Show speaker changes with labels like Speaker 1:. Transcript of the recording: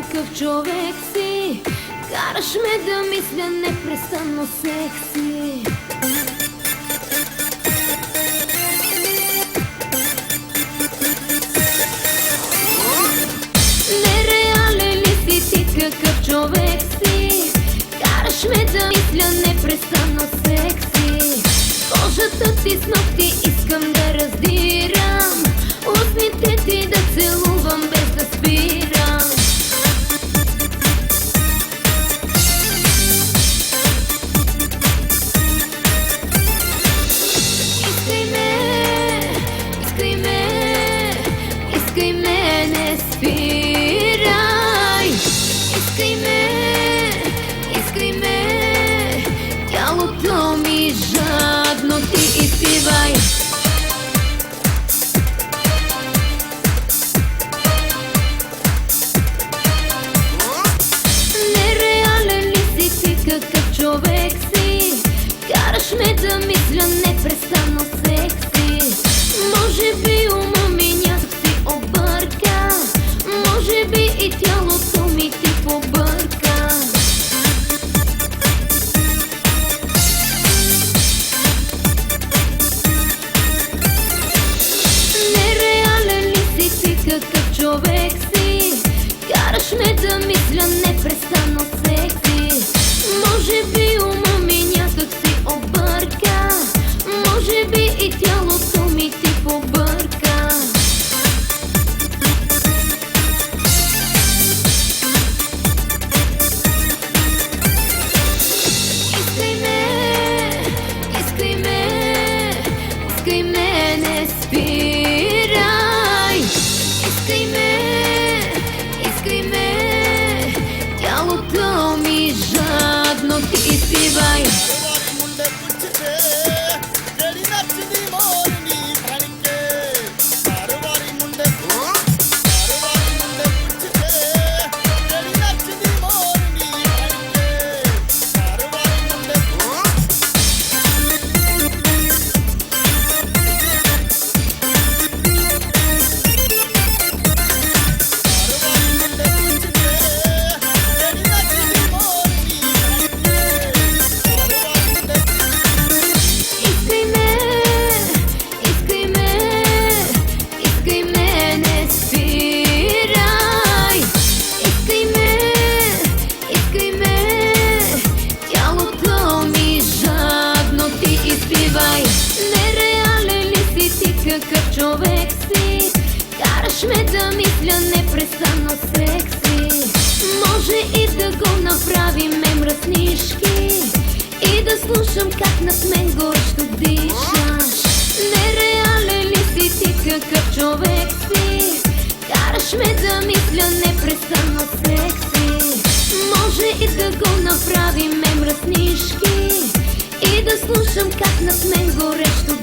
Speaker 1: какъв човек си. Караш ме да мисля непрестанно секси. Нереален ли си ти, какъв човек си? Караш ме да мисля непрестанно секси. Кожата ти с ногти искам да раздирам, устните ти да целувам без да спирам. Искай ме, искай ме, искай ме, не спирай. Искай ме, искай ме, тялото ми жадно ти изпивай. Нереален ли си ти, какъв човек си? Караш ме да мисля непрестанно секси. Може би ума ми някак си обърка, може би и тялото ми ти побърка. Нереален ли си ти, какъв човек си? Караш ме да мисля непрестанно секси. Може би ума ми някак си обърка, може би и тялото ми ти побърка. Искай ме, искай ме, искай ме, не спирай. Искай ме, искай ме, тялото ми жадно ти изпивай. Нереален ли си ти, какъв човек си? Караш ме да мисля непрестанно секси. Може и да го направим мръснишки и да слушам как над мен горещо дишаш. Нереален ли си ти, какъв човек си? Караш ме да мисля непрестанно секси. Може и да го направим мръснишки и да слушам как над мен горещо